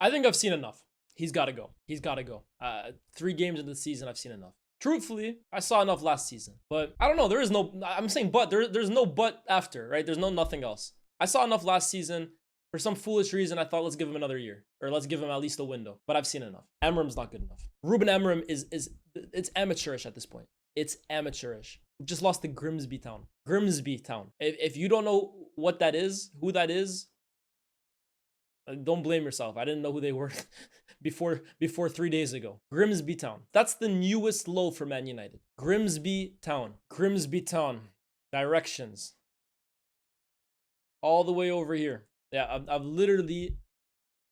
I think I've seen enough. He's got to go. He's got to go. 3 games into the season, I've seen enough. Truthfully, I saw enough last season. But I don't know. There is no, I'm saying but. There's no but after, right? There's no nothing else. I saw enough last season. For some foolish reason, I thought let's give him another year. Or let's give him at least a window. But I've seen enough. Amorim's not good enough. Ruben Amorim it's amateurish at this point. It's amateurish. We just lost to Grimsby Town. Grimsby Town. If you don't know what that is, who that is, don't blame yourself. I didn't know who they were before 3 days ago. Grimsby Town. That's the newest low for Man United. Grimsby Town. Grimsby Town. Directions. All the way over here. Yeah, I've literally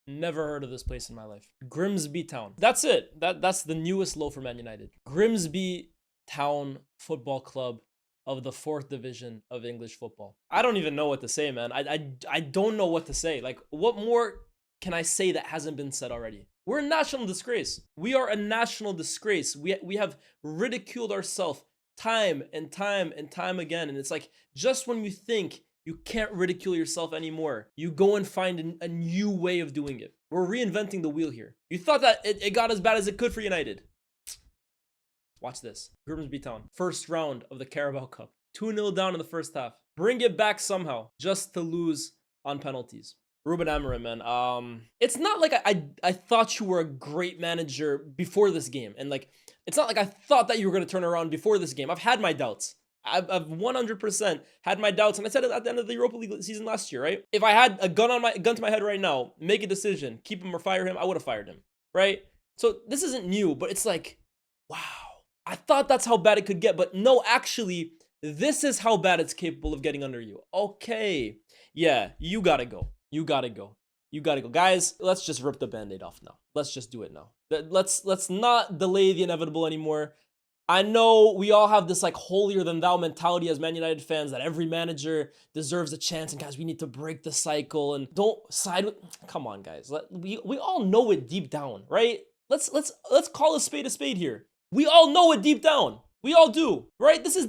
never heard of this place in my life. Grimsby Town. That's it. That's the newest low for Man United. Grimsby Town Football Club of the 4th division of English football. I don't even know what to say, man. I don't know what to say. Like, what more can I say that hasn't been said already? We're a national disgrace. We are a national disgrace. We have ridiculed ourselves time and time and time again. And it's like, just when you think you can't ridicule yourself anymore, you go and find a new way of doing it. We're reinventing the wheel here. You thought that it got as bad as it could for United. Watch this. Grimsby Town. First round of the Carabao Cup. 2-0 down in the first half. Bring it back somehow, just to lose on penalties. Ruben Amorim, man. It's not like I thought you were a great manager before this game. And like, it's not like I thought that you were going to turn around before this game. I've had my doubts. I've 100% had my doubts, and I said it at the end of the Europa League season last year, right? If I had a gun to my head right now, make a decision, keep him or fire him, I would have fired him, right? So this isn't new, but it's like, wow. I thought that's how bad it could get, but no, actually, this is how bad it's capable of getting under you. Okay, yeah, you gotta go. You gotta go. You gotta go. Guys, let's just rip the Band-Aid off now. Let's just do it now. Let's not delay the inevitable anymore. I know we all have this like holier than thou mentality as Man United fans that every manager deserves a chance, and guys, we need to break the cycle and don't side with. Come on, guys. We all know it deep down, right? Let's call a spade here. We all know it deep down. We all do, right? This is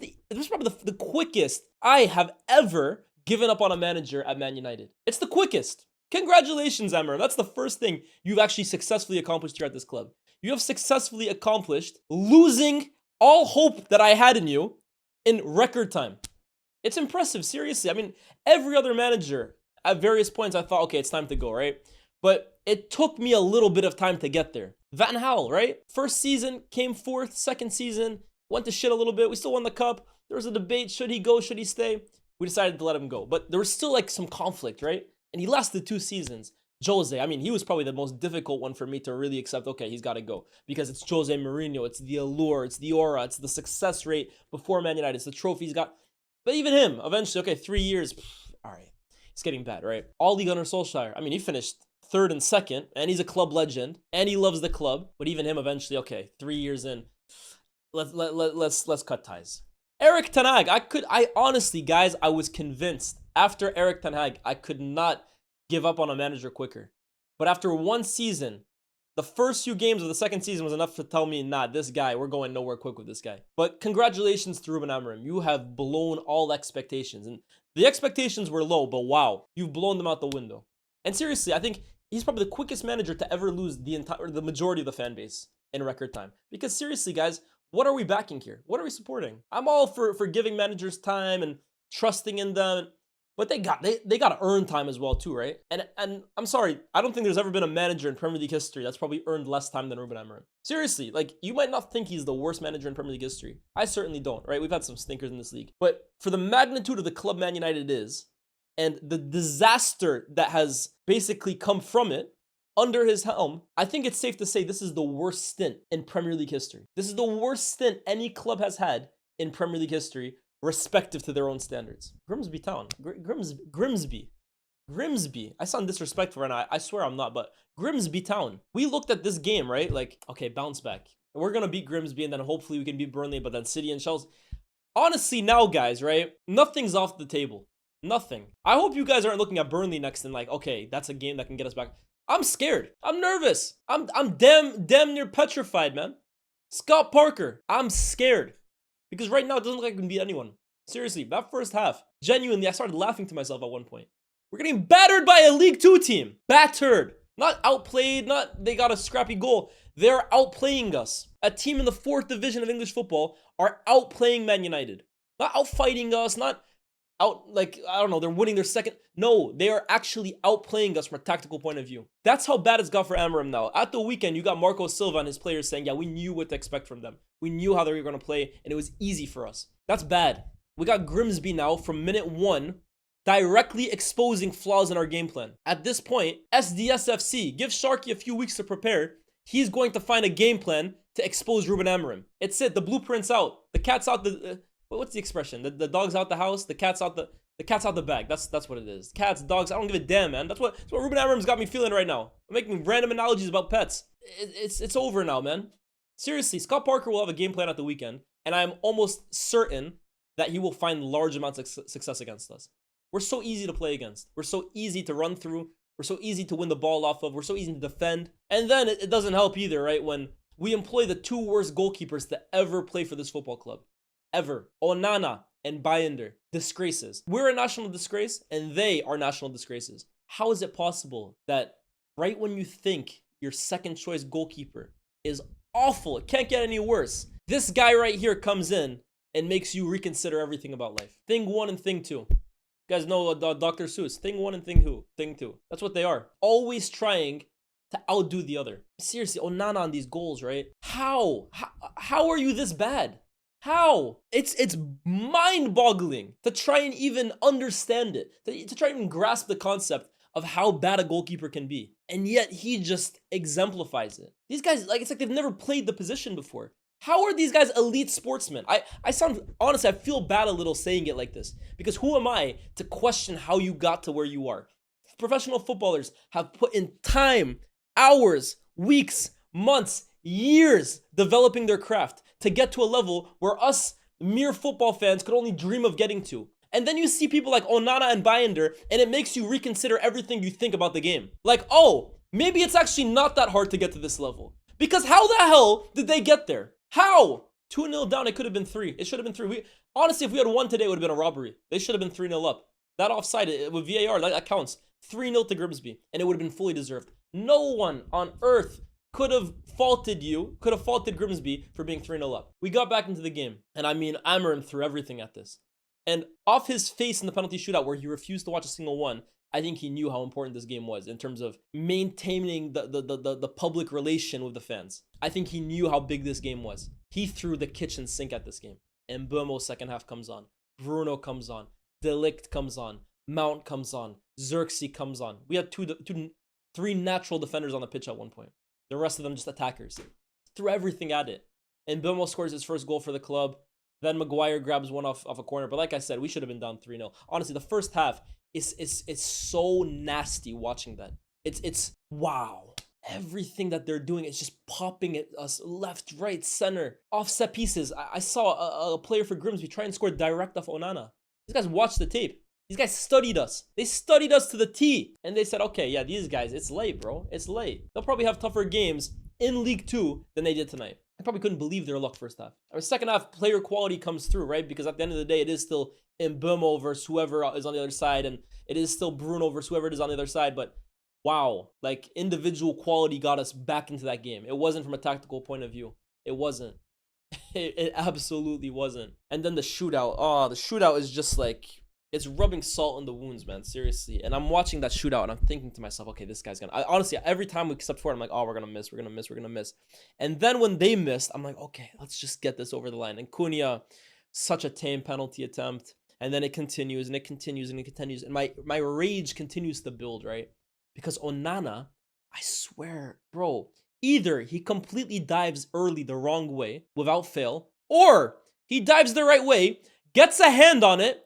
probably the quickest I have ever given up on a manager at Man United. It's the quickest. Congratulations, Amorim. That's the first thing you've actually successfully accomplished here at this club. You have successfully accomplished losing all hope that I had in you in record time. It's impressive, seriously. I mean, every other manager at various points I thought, okay, it's time to go, right? But it took me a little bit of time to get there. Van Gaal, right? First season, came 4th. Second season, went to shit a little bit. We still won the cup. There was a debate, should he go, should he stay? We decided to let him go. But there was still like some conflict, right? And he lasted 2 seasons. Jose, I mean, he was probably the most difficult one for me to really accept, okay, he's got to go. Because it's Jose Mourinho, it's the allure, it's the aura, it's the success rate before Man United, it's the trophy he's got. But even him, eventually, okay, 3 years, all right, it's getting bad, right? Ole Gunnar Solskjaer, I mean, he finished 3rd and 2nd, and he's a club legend, and he loves the club. But even him, eventually, okay, 3 years in, let's cut ties. Erik ten Hag, I honestly, guys, I was convinced after Erik ten Hag, I could not give up on a manager quicker. But after 1 season, the first few games of the second season was enough to tell me, nah, this guy, we're going nowhere quick with this guy. But congratulations to Ruben Amorim. You have blown all expectations. And the expectations were low, but wow, you've blown them out the window. And seriously, I think he's probably the quickest manager to ever lose the majority of the fan base in record time. Because seriously, guys, what are we backing here? What are we supporting? I'm all for giving managers time and trusting in them. But they got to earn time as well too, right? And I'm sorry, I don't think there's ever been a manager in Premier League history that's probably earned less time than Ruben Amorim. Seriously, like, you might not think he's the worst manager in Premier League history. I certainly don't, right? We've had some stinkers in this league. But for the magnitude of the club Man United is, and the disaster that has basically come from it under his helm, I think it's safe to say this is the worst stint in Premier League history. This is the worst stint any club has had in Premier League history, respective to their own standards. Grimsby Town. Grimsby. I sound disrespectful right now. I swear I'm not, but Grimsby Town. We looked at this game, right? Like, okay, bounce back. We're going to beat Grimsby, and then hopefully we can beat Burnley, but then City and Chelsea. Honestly, now, guys, right? Nothing's off the table. Nothing. I hope you guys aren't looking at Burnley next and like, okay, that's a game that can get us back. I'm scared. I'm nervous. I'm damn near petrified, man. Scott Parker. I'm scared. Because right now, it doesn't look like we can beat anyone. Seriously, that first half, genuinely, I started laughing to myself at one point. We're getting battered by a League 2 team. Battered. Not outplayed, not they got a scrappy goal. They're outplaying us. A team in the 4th division of English football are outplaying Man United. Not outfighting us, not out, like, I don't know, they're winning their second. No, they are actually outplaying us from a tactical point of view. That's how bad it's got for Amorim now. At the weekend, you got Marco Silva and his players saying, yeah, we knew what to expect from them. We knew how they were going to play, and it was easy for us. That's bad. We got Grimsby now from minute 1, directly exposing flaws in our game plan. At this point, SDSFC, give Sharky a few weeks to prepare. He's going to find a game plan to expose Ruben Amorim. It's it. The blueprint's out. The cat's out the... what's the expression? The dog's out the house. The cat's out the bag. That's what it is. Cats, dogs. I don't give a damn, man. That's what Ruben Amorim's got me feeling right now. I'm making random analogies about pets. It's over now, man. Seriously, Scott Parker will have a game plan at the weekend, and I'm almost certain that he will find large amounts of success against us. We're so easy to play against. We're so easy to run through. We're so easy to win the ball off of. We're so easy to defend. And then it doesn't help either, right? When we employ the 2 worst goalkeepers to ever play for this football club. Ever. Onana and Bayender. Disgraces. We're a national disgrace, and they are national disgraces. How is it possible that right when you think your second choice goalkeeper is awful, it can't get any worse, this guy right here comes in and makes you reconsider everything about life? Thing 1 and thing 2. You guys know Dr. Seuss. Thing 1 and thing 2. That's what they are. Always trying to outdo the other. Seriously, Onana on these goals, right? How are you this bad? How? It's mind-boggling to try and even understand it, to try and even grasp the concept of how bad a goalkeeper can be. And yet he just exemplifies it. These guys, like, it's like they've never played the position before. How are these guys elite sportsmen? I sound, honestly, I feel bad a little saying it like this, because who am I to question how you got to where you are? Professional footballers have put in time, hours, weeks, months, years developing their craft to get to a level where us mere football fans could only dream of getting to. And then you see people like Onana and Bayender, and it makes you reconsider everything you think about the game. Like, oh, maybe it's actually not that hard to get to this level. Because how the hell did they get there? How? 2-0 down, it could have been 3. It should have been 3. Honestly, if we had won today, it would have been a robbery. They should have been 3-0 up. That offside, with VAR, that counts. 3-0 to Grimsby, and it would have been fully deserved. No one on earth could have faulted Grimsby for being 3-0 up. We got back into the game, and I mean, Amorim threw everything at this. And off his face in the penalty shootout where he refused to watch a single one, I think he knew how important this game was in terms of maintaining the public relation with the fans. I think he knew how big this game was. He threw the kitchen sink at this game. And Mbeumo second half comes on. Bruno comes on. De Ligt comes on. Mount comes on. Xerxes comes on. We had three natural defenders on the pitch at one point. The rest of them just attackers. Threw everything at it. And Mbeumo scores his first goal for the club. Then Maguire grabs one off a corner. But like I said, we should have been down 3-0. Honestly, the first half is so nasty watching that. It's wow. Everything that they're doing is just popping at us left, right, center. Off set pieces. I saw a player for Grimsby try and score direct off Onana. These guys watched the tape. These guys studied us. They studied us to the T. And they said, okay, yeah, these guys, it's late, bro. It's late. They'll probably have tougher games in League 2 than they did tonight. I probably couldn't believe their luck first half. I mean, second half, player quality comes through, right? Because at the end of the day, it is still Mbeumo versus whoever is on the other side. And it is still Bruno versus whoever it is on the other side. But wow, like individual quality got us back into that game. It wasn't from a tactical point of view. It wasn't. It absolutely wasn't. And then the shootout. Oh, the shootout is just like, it's rubbing salt in the wounds, man. Seriously. And I'm watching that shootout and I'm thinking to myself, okay, this guy's gonna... honestly, every time we step forward, I'm like, oh, we're gonna miss. And then when they missed, I'm like, okay, let's just get this over the line. And Cunha, such a tame penalty attempt. And then it continues and it continues and it continues. And my rage continues to build, right? Because Onana, I swear, bro, either he completely dives early the wrong way without fail, or he dives the right way, gets a hand on it,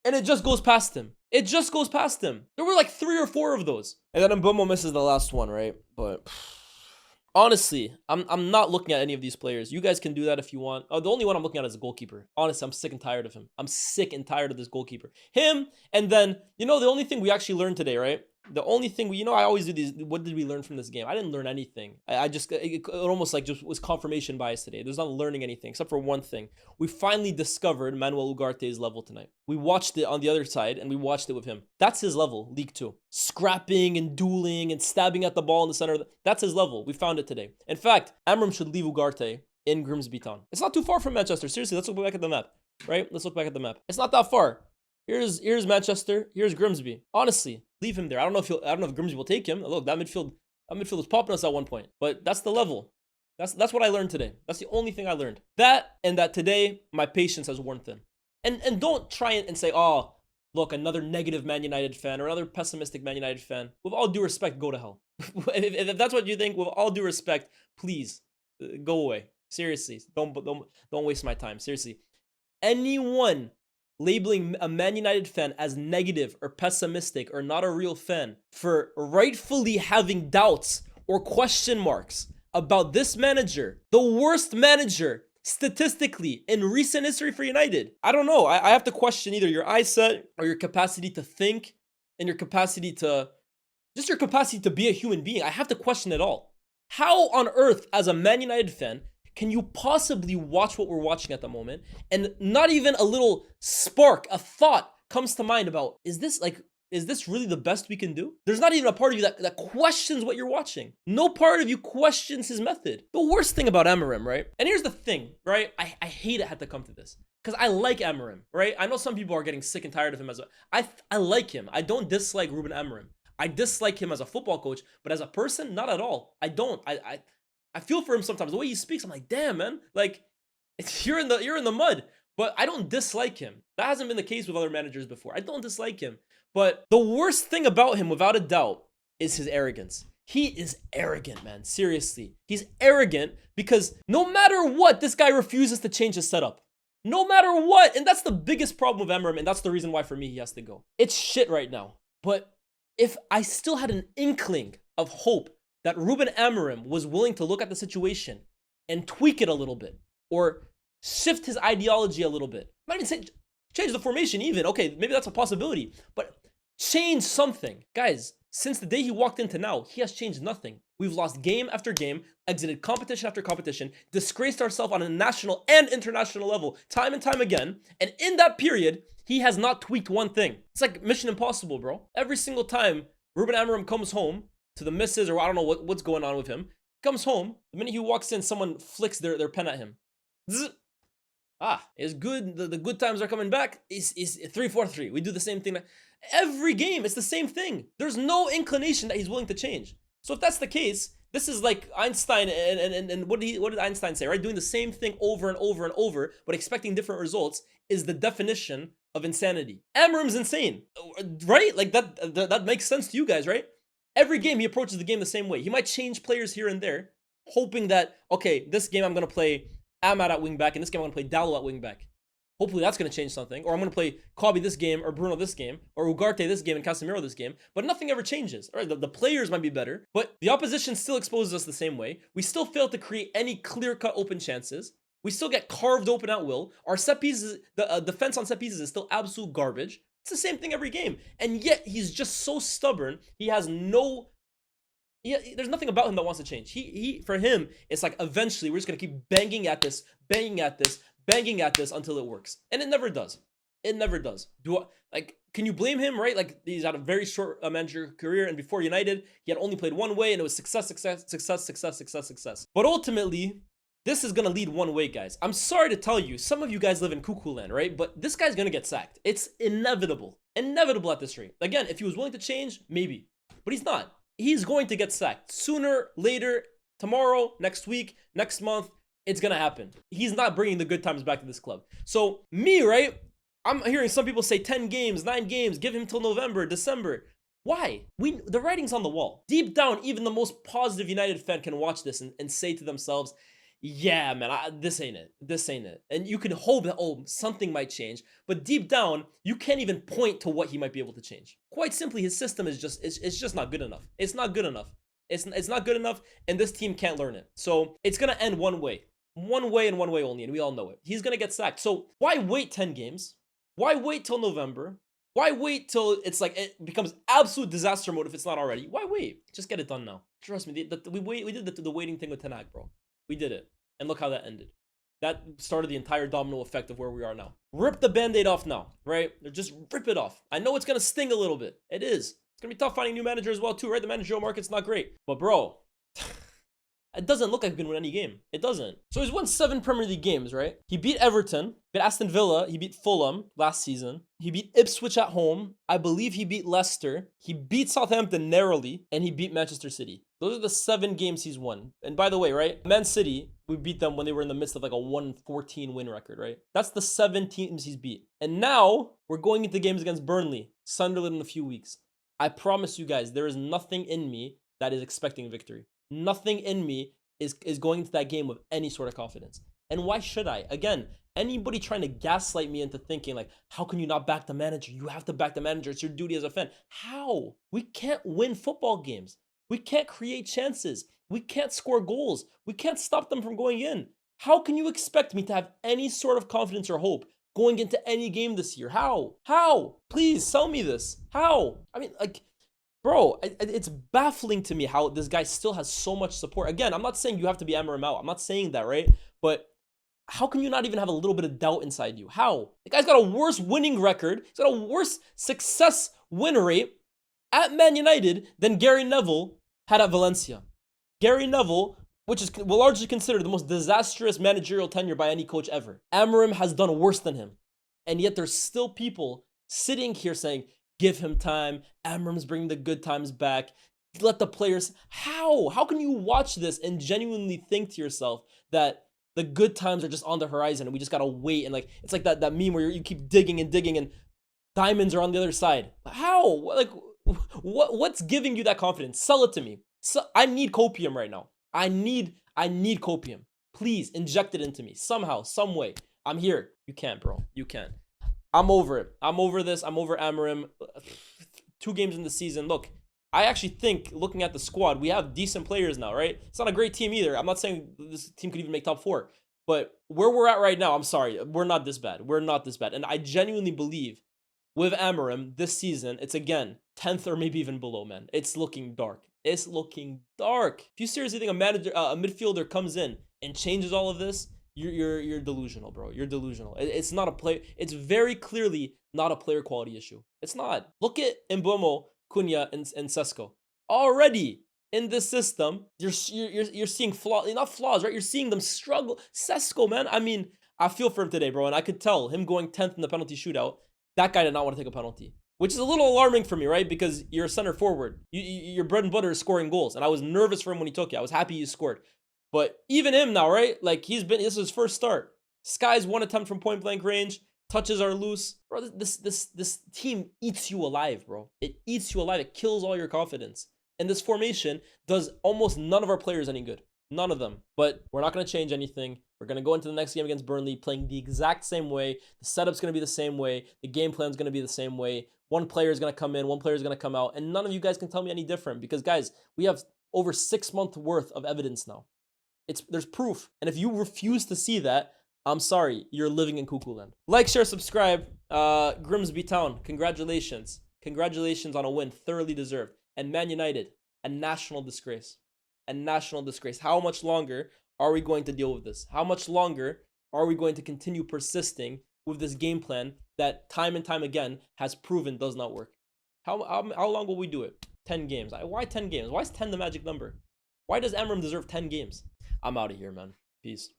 and it just goes past him. It just goes past him. There were like 3 or 4 of those. And then Mbeumo misses the last one, right? But honestly, I'm not looking at any of these players. You guys can do that if you want. The only one I'm looking at is the goalkeeper. Honestly, I'm sick and tired of him. I'm sick and tired of this goalkeeper. Him, and then, you know, the only thing we actually learned today, right? The only thing I always do these. What did we learn from this game? I didn't learn anything. I just it almost like just was confirmation bias today. There's not learning anything except for one thing. We finally discovered Manuel Ugarte's level tonight. We watched it on the other side and we watched it with him. That's his level, League 2. Scrapping and dueling and stabbing at the ball in the center. That's his level. We found it today. In fact, Amorim should leave Ugarte in Grimsby Town. It's not too far from Manchester. Seriously, let's look back at the map. Right? Let's look back at the map. It's not that far. Here's Manchester. Here's Grimsby. Honestly, leave him there. I don't know if Grimsby will take him. Look, that midfield was popping us at one point. But that's the level. That's what I learned today. That's the only thing I learned. That and that today, my patience has worn thin. And don't try and say, oh, look, another negative Man United fan or another pessimistic Man United fan. With all due respect, go to hell. if that's what you think, with all due respect, please go away. Seriously, don't waste my time. Seriously, anyone labeling a Man United fan as negative or pessimistic or not a real fan for rightfully having doubts or question marks about this manager, the worst manager statistically in recent history for United. I don't know. I have to question either your eyesight or your capacity to think and your capacity to be a human being. I have to question it all. How on earth, as a Man United fan, can you possibly watch what we're watching at the moment and not even a little spark, a thought comes to mind about, is this really the best we can do? There's not even a part of you that questions what you're watching. No part of you questions his method. The worst thing about Amorim, right? And here's the thing, right? I hate it had to come to this because I like Amorim, right? I know some people are getting sick and tired of him I like him. I don't dislike Ruben Amorim. I dislike him as a football coach, but as a person, not at all. I don't. I feel for him sometimes. The way he speaks, I'm like, damn, man. Like, you're in the mud. But I don't dislike him. That hasn't been the case with other managers before. I don't dislike him. But the worst thing about him, without a doubt, is his arrogance. He is arrogant, man. Seriously. He's arrogant because no matter what, this guy refuses to change his setup. No matter what. And that's the biggest problem with Amorim, and that's the reason why, for me, he has to go. It's shit right now. But if I still had an inkling of hope that Ruben Amorim was willing to look at the situation and tweak it a little bit or shift his ideology a little bit. I'm not even saying change the formation even. Okay, maybe that's a possibility. But change something. Guys, since the day he walked into now, he has changed nothing. We've lost game after game, exited competition after competition, disgraced ourselves on a national and international level time and time again. And in that period, he has not tweaked one thing. It's like Mission Impossible, bro. Every single time Ruben Amorim comes home to the missus, or I don't know what's going on with him, comes home, the minute he walks in, someone flicks their pen at him. Zzz. It's good. The good times are coming back. It's 3-4-3. We do the same thing. Every game, it's the same thing. There's no inclination that he's willing to change. So if that's the case, this is like Einstein and what did Einstein say, right? Doing the same thing over and over and over, but expecting different results is the definition of insanity. Amorim's insane, right? Like that makes sense to you guys, right? Every game he approaches the game the same way. He might change players here and there, hoping that, okay, this game I'm going to play Ahmad at wing back, and this game I'm going to play Dallo at wing back. Hopefully that's going to change something. Or I'm going to play Kobe this game, or Bruno this game, or Ugarte this game, and Casemiro this game. But nothing ever changes. All right, the players might be better, but the opposition still exposes us the same way. We still fail to create any clear-cut open chances. We still get carved open at will. Our set pieces, the defense on set pieces is still absolute garbage. It's the same thing every game. And yet, he's just so stubborn. He has no... there's nothing about him that wants to change. For him, it's like eventually we're just going to keep banging at this until it works. And it never does. It never does. Can you blame him, right? Like, he's had a very short manager career, and before United, he had only played one way, and it was success. But ultimately, this is going to lead one way, guys. I'm sorry to tell you, some of you guys live in cuckoo land, right? But this guy's going to get sacked. It's inevitable. Inevitable at this rate. Again, if he was willing to change, maybe. But he's not. He's going to get sacked. Sooner, later, tomorrow, next week, next month, it's going to happen. He's not bringing the good times back to this club. So, me, right? I'm hearing some people say 10 games, 9 games, give him till November, December. Why? The writing's on the wall. Deep down, even the most positive United fan can watch this and say to themselves, yeah, man, this ain't it. This ain't it. And you can hope that, something might change. But deep down, you can't even point to what he might be able to change. Quite simply, his system is just not good enough. It's not good enough. It's not good enough, and this team can't learn it. So it's going to end one way. One way and one way only, and we all know it. He's going to get sacked. So why wait 10 games? Why wait till November? Why wait till it's like it becomes absolute disaster mode if it's not already? Why wait? Just get it done now. Trust me. We did the waiting thing with Ten Hag, bro. We did it, and look how that ended. That started the entire domino effect of where we are now. Rip the band-aid off now, right? Just rip it off. I know it's gonna sting a little bit. It is. It's gonna be tough finding a new manager as well too, right? The managerial market's not great, but bro. It doesn't look like he can win any game. It doesn't. So he's won 7 Premier League games, right? He beat Everton, beat Aston Villa, he beat Fulham last season. He beat Ipswich at home. I believe he beat Leicester. He beat Southampton narrowly, and he beat Manchester City. Those are the 7 games he's won. And by the way, right? Man City, we beat them when they were in the midst of like a 1-14 win record, right? That's the 7 teams he's beat. And now we're going into games against Burnley, Sunderland in a few weeks. I promise you guys, there is nothing in me that is expecting victory. Nothing in me is going into that game with any sort of confidence. And why should I? Again, anybody trying to gaslight me into thinking like, how can you not back the manager? You have to back the manager. It's your duty as a fan. How? We can't win football games. We can't create chances. We can't score goals. We can't stop them from going in. How can you expect me to have any sort of confidence or hope going into any game this year? How? How? Please sell me this. How? I mean, like, bro, it's baffling to me how this guy still has so much support. Again, I'm not saying you have to be Amorim out. I'm not saying that, right? But how can you not even have a little bit of doubt inside you? How? The guy's got a worse winning record. He's got a worse success win rate at Man United than Gary Neville had at Valencia. Gary Neville, which is largely considered the most disastrous managerial tenure by any coach ever. Amorim has done worse than him. And yet there's still people sitting here saying, give him time. Amorim's bringing the good times back. Let the players... How? How can you watch this and genuinely think to yourself that the good times are just on the horizon and we just gotta wait? And like, it's like that meme where you keep digging and digging and diamonds are on the other side. How? Like, what's giving you that confidence? Sell it to me. So, I need copium right now. I need copium. Please inject it into me somehow, some way. I'm here. You can't, bro. You can't. I'm over it. I'm over this. I'm over Amorim. 2 games in the season. Look, I actually think, looking at the squad, we have decent players now, right? It's not a great team either. I'm not saying this team could even make top 4. But where we're at right now, I'm sorry, we're not this bad. We're not this bad. And I genuinely believe with Amorim this season, it's again 10th or maybe even below, man. It's looking dark. It's looking dark. If you seriously think a midfielder comes in and changes all of this, you're delusional, bro. You're delusional. It's not a play. It's very clearly not a player quality issue. It's not. Look at Mbeumo, Cunha, and Sesko. Already in this system, you're seeing flaws, not flaws, right? You're seeing them struggle. Sesko, man. I mean, I feel for him today, bro, and I could tell him going 10th in the penalty shootout. That guy did not want to take a penalty, which is a little alarming for me, right? Because you're a center forward. Your bread and butter is scoring goals, and I was nervous for him when he took it. I was happy he scored. But even him now, right? Like, this is his first start. Sky's 1 attempt from point blank range. Touches are loose. Bro, this team eats you alive, bro. It eats you alive. It kills all your confidence. And this formation does almost none of our players any good. None of them. But we're not going to change anything. We're going to go into the next game against Burnley playing the exact same way. The setup's going to be the same way. The game plan's going to be the same way. One player is going to come in. One player is going to come out. And none of you guys can tell me any different. Because, guys, we have over 6 months worth of evidence now. There's proof. And if you refuse to see that, I'm sorry, you're living in cuckoo land. Like, share, subscribe. Grimsby Town, congratulations. Congratulations on a win, thoroughly deserved. And Man United, a national disgrace. A national disgrace. How much longer are we going to deal with this? How much longer are we going to continue persisting with this game plan that time and time again has proven does not work? How long will we do it? 10 games. Why 10 games? Why is 10 the magic number? Why does Amorim deserve 10 games? I'm out of here, man. Peace.